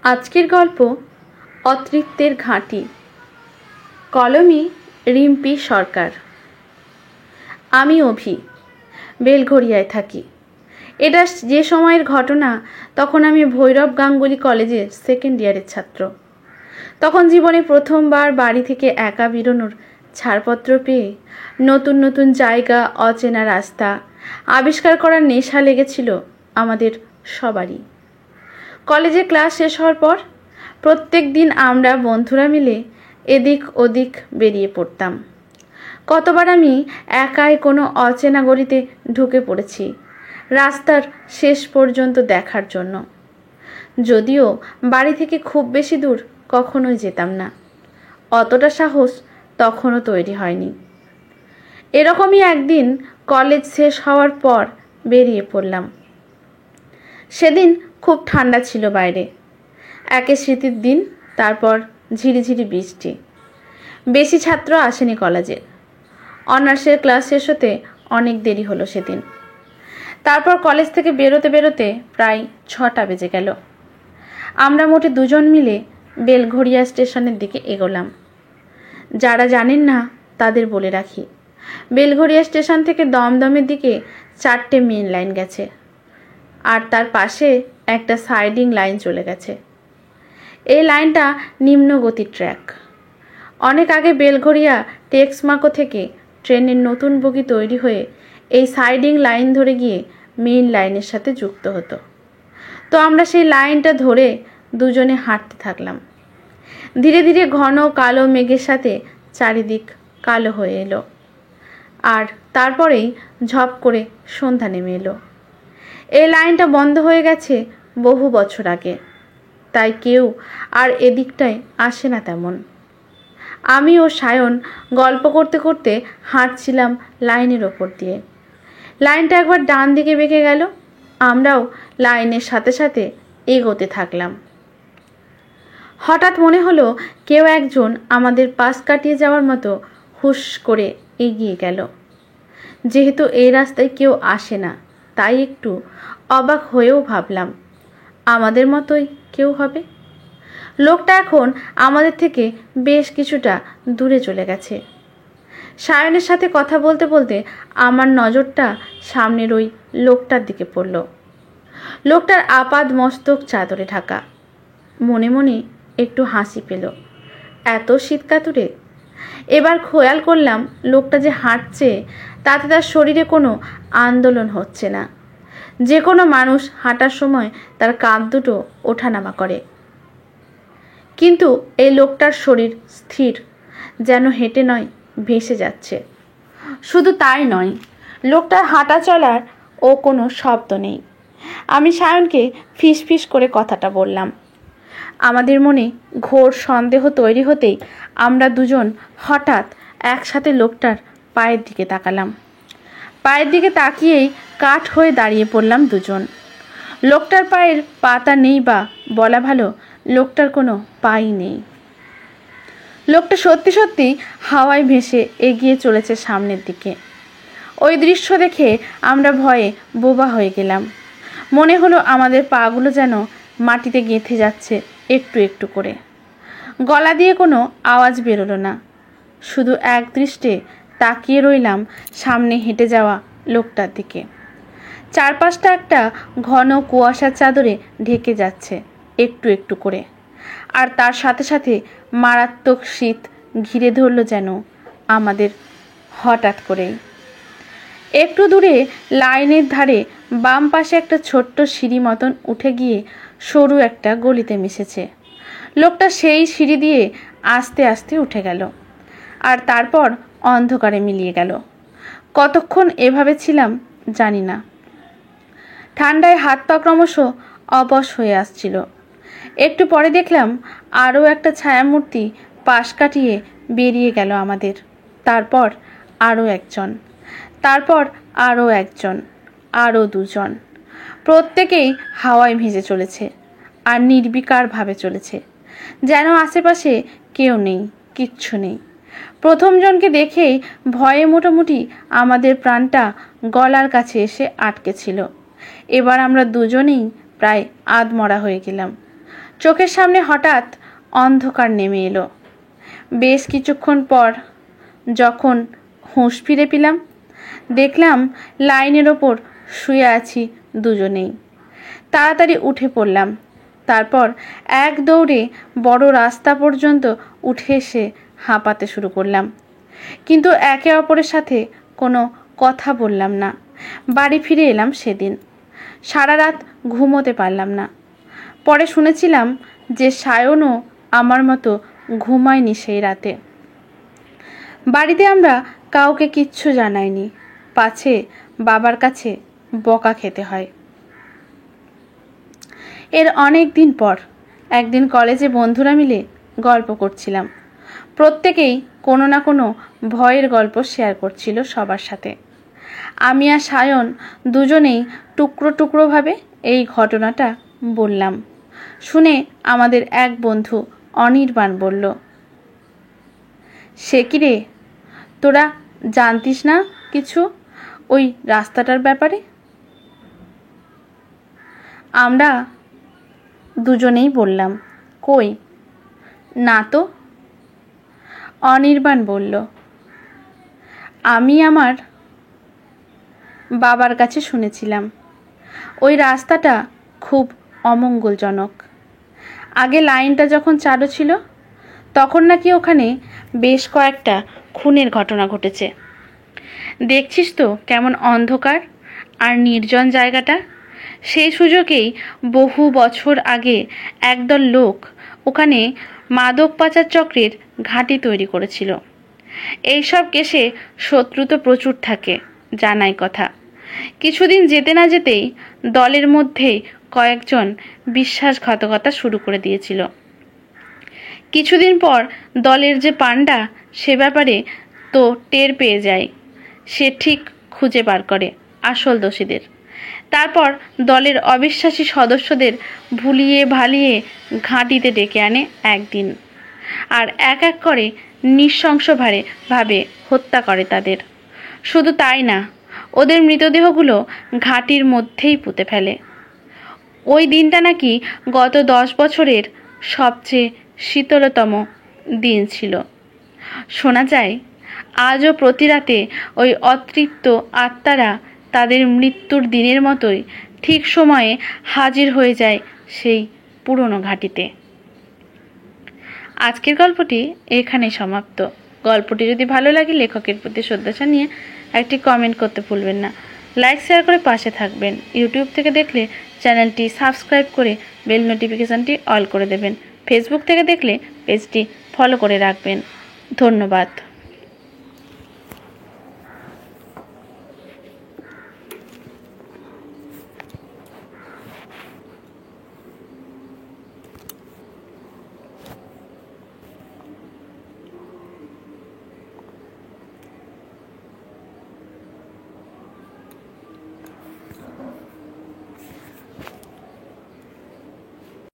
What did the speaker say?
আজকের গল্প অতৃপ্তের ঘাঁটি। কলমি রিম্পি সরকার। আমি অভি, বেলঘরিয়ায় থাকি। এটা যে সময়ের ঘটনা, তখন আমি ভৈরব গাঙ্গুলি কলেজের সেকেন্ড ইয়ারের ছাত্র। তখন জীবনে প্রথমবার বাড়ি থেকে একা বেরোনোর ছাড়পত্র পেয়ে নতুন নতুন জায়গা, অচেনা রাস্তা আবিষ্কার করার নেশা লেগেছিল আমাদের সবারই। কলেজে ক্লাস শেষ হওয়ার পর প্রত্যেক দিন আমরা বন্ধুরা মিলে এদিক ওদিক বেরিয়ে পড়তাম। কতবার আমি একাই কোনো অচেনা গলিতে ঢুকে পড়েছি রাস্তার শেষ পর্যন্ত দেখার জন্য। যদিও বাড়ি থেকে খুব বেশি দূর কখনোই যেতাম না, অতটা সাহস তখনও তৈরি হয়নি। এরকমই একদিন কলেজ শেষ হওয়ার পর বেরিয়ে পড়লাম। সেদিন খুব ঠান্ডা ছিল বাইরে। একে শীতের দিন, তারপর ঝিরিঝিরি বৃষ্টি। বেশি ছাত্র আসেনি কলেজে। অনার্সের ক্লাস শেষ হতে অনেক দেরি হলো সেদিন। তারপর কলেজ থেকে বেরোতে বেরোতে প্রায় 6টা বেজে গেল। আমরা মোটে 2 জন মিলে বেলঘরিয়া স্টেশনের দিকে এগোলাম। যারা জানেন না তাদের বলে রাখি, বেলঘরিয়া স্টেশন থেকে দমদমের দিকে 4টে মেন লাইন গেছে, আর তার পাশে একটা সাইডিং লাইন চলে গেছে। এই লাইনটা নিম্ন গতির ট্র্যাক। অনেক আগে বেলঘরিয়া টেক্সমাকো থেকে ট্রেনের নতুন বগি তৈরি হয়ে এই সাইডিং লাইন ধরে গিয়ে মেইন লাইনের সাথে যুক্ত হতো। তো আমরা সেই লাইনটা ধরে দুজনে হাঁটতে থাকলাম। ধীরে ধীরে ঘন কালো মেঘের সাথে চারিদিক কালো হয়ে এলো, আর তারপরেই ঝপ করে সন্ধ্যা নেমে এলো। এই লাইনটা বন্ধ হয়ে গেছে বহু বছর আগে, তাই কেউ আর এদিকটায় আসে না তেমন। আমি ও সায়ন গল্প করতে করতে হাঁটছিলাম লাইনের ওপর দিয়ে। লাইনটা একবার ডান দিকে বেঁকে গেল, আমরাও লাইনের সাথে সাথে এগোতে থাকলাম। হঠাৎ মনে হলো কেউ একজন আমাদের পাশ কাটিয়ে যাওয়ার মতো হুশ করে এগিয়ে গেল। যেহেতু এই রাস্তায় কেউ আসে না, তাই একটু অবাক হয়েও ভাবলাম আমাদের মতোই কেউ হবে। লোকটা এখন আমাদের থেকে বেশ কিছুটা দূরে চলে গেছে। সায়নের সাথে কথা বলতে বলতে আমার নজরটা সামনের ওই লোকটার দিকে পড়ল। লোকটার আপাদ মস্তক চাদরে ঢাকা। মনে মনে একটু হাসি পেল, এত শীতকাতুরে। এবার খেয়াল করলাম লোকটা যে হাঁটছে তাতে তার শরীরে কোনো আন্দোলন হচ্ছে না। যে কোনো মানুষ হাঁটার সময় তার কাঁধ দুটো ওঠানামা করে, কিন্তু এই লোকটার শরীর স্থির, যেন হেঁটে নয় ভেসে যাচ্ছে। শুধু তাই নয়, লোকটার হাঁটা চলার ও কোনো শব্দ নেই। আমি সায়নকে ফিসফিস করে কথাটা বললাম। আমাদের মনে ঘোর সন্দেহ তৈরি হতেই আমরা দুজন হঠাৎ একসাথে লোকটার পায়ের দিকে তাকালাম। পায়ের দিকে তাকিয়েই কাঠ হয়ে দাঁড়িয়ে পড়লাম দুজন। লোকটার পায়ের পাতা নেই, বা বলা ভালো লোকটার কোনো পাই নেই। লোকটা সত্যি সত্যি হাওয়ায় ভেসে এগিয়ে চলেছে সামনের দিকে। ওই দৃশ্য দেখে আমরা ভয়ে বোবা হয়ে গেলাম। মনে হলো আমাদের পাগুলো যেন মাটিতে গেঁথে যাচ্ছে একটু একটু করে। গলা দিয়ে কোনো আওয়াজ বেরোলো না, শুধু এক দৃষ্টে তাকিয়ে রইলাম সামনে হেঁটে যাওয়া লোকটার দিকে। চারপাশটা একটা ঘন কুয়াশার চাদরে ঢেকে যাচ্ছে একটু একটু করে, আর তার সাথে সাথে মারাত্মক শীত ঘিরে ধরল যেন আমাদের হঠাৎ করেই। একটু দূরে লাইনের ধারে বাম পাশে একটা ছোট্ট সিঁড়ি মতন উঠে গিয়ে সরু একটা গলিতে মিশেছে। লোকটা সেই সিঁড়ি দিয়ে আস্তে আস্তে উঠে গেল, আর তারপর অন্ধকারে মিলিয়ে গেল। কতক্ষণ এভাবে ছিলাম জানি না। ঠান্ডায় হাত পা ক্রমশ অবশ হয়ে আসছিল। একটু পরে দেখলাম আরও একটা ছায়ামূর্তি পাশ কাটিয়ে বেরিয়ে গেল আমাদের। তারপর আরও একজন, তারপর আরও একজন, আরও দুজন। প্রত্যেকেই হাওয়ায় ভেসে চলেছে, আর নির্বিকারভাবে চলেছে, যেন আশেপাশে কেউ নেই, কিচ্ছু নেই। প্রথম জনকে দেখেই ভয়ে মোটামুটি আমাদের প্রাণটা গলার কাছে এসে আটকে ছিল। এবার আমরা দুজনেই প্রায় আধমরা হয়ে গেলাম। চোখের সামনে হঠাৎ অন্ধকার নেমে এলো। বেশ কিছুক্ষণ পর যখন হুঁশ ফিরে পেলাম, দেখলাম লাইনের ওপর শুয়ে আছি দুজনেই। তাড়াতাড়ি উঠে পড়লাম। তারপর এক দৌড়ে বড় রাস্তা পর্যন্ত উঠে এসে হাঁপাতে শুরু করলাম, কিন্তু একে অপরের সাথে কোনো কথা বললাম না। বাড়ি ফিরে এলাম সেদিন। সারা রাত ঘুমোতে পারলাম না। পরে শুনেছিলাম যে সায়নও আমার মতো ঘুমায়নি সেই রাতে। বাড়িতে আমরা কাউকে কিচ্ছু জানাইনি, পাছে বাবার কাছে বকা খেতে হয়। এর অনেক দিন পর একদিন কলেজে বন্ধুরা মিলে গল্প করছিলাম। প্রত্যেকেই কোনো না কোনো ভয়ের গল্প শেয়ার করছিল সবার সাথে। আমি আর সায়ন দুজনেই টুকরো টুকরোভাবে এই ঘটনাটা বললাম। শুনে আমাদের এক বন্ধু অনির্বাণ বলল, সে কি রে, তোরা জানতিস না কিছু ওই রাস্তাটার ব্যাপারে? আমরা দুজনেই বললাম, কই না তো। অনির্বাণ বলল, আমি আমার বাবার কাছে শুনেছিলাম ওই রাস্তাটা খুব অমঙ্গলজনক। আগে লাইনটা যখন চালু ছিল তখন নাকি ওখানে বেশ কয়েকটা খুনের ঘটনা ঘটেছে। দেখছিস তো কেমন অন্ধকার আর নির্জন জায়গাটা। সেই সুযোগেই বহু বছর আগে একদল লোক ওখানে মাদক পাচার চক্রের ঘাঁটি তৈরি করেছিল। এইসব কেসে শত্রু তো প্রচুর থাকে, জানাই কথা। কিছুদিন যেতে না যেতেই দলের মধ্যেই কয়েকজন বিশ্বাসঘাতকতা শুরু করে দিয়েছিল। কিছুদিন পর দলের যে পান্ডা সে ব্যাপারে তো টের পেয়ে যায়, সে ঠিক খুঁজে বার করে আসল দোষীদের। তারপর দলের অবিশ্বাসী সদস্যদের ভুলিয়ে ভালিয়ে ঘাঁটিতে ডেকে আনে একদিন, আর এক এক করে নৃশংসভাবে হত্যা করে তাদের। শুধু তাই না, ওদের মৃতদেহগুলো ঘাঁটির মধ্যেই পুঁতে ফেলে। ওই দিনটা নাকি গত 10 বছরের সবচেয়ে শীতলতম দিন ছিল। শোনা যায় আজও প্রতি রাতে ওই অতৃপ্ত আত্মারা তাদের মৃত্যুর দিনের মতোই ঠিক সময়ে হাজির হয়ে যায় সেই পুরনো ঘাঁটিতে। আজকের গল্পটি এখানেই সমাপ্ত। গল্পটি যদি ভালো লাগে লেখকের প্রতি শ্রদ্ধা জানিয়ে একটি কমেন্ট করতে ভুলবেন না। লাইক শেয়ার করে পাশে থাকবেন। ইউটিউব থেকে দেখলে চ্যানেলটি সাবস্ক্রাইব করে বেল নোটিফিকেশনটি অল করে দেবেন। ফেসবুক থেকে দেখলে পেজটি ফলো করে রাখবেন। ধন্যবাদ।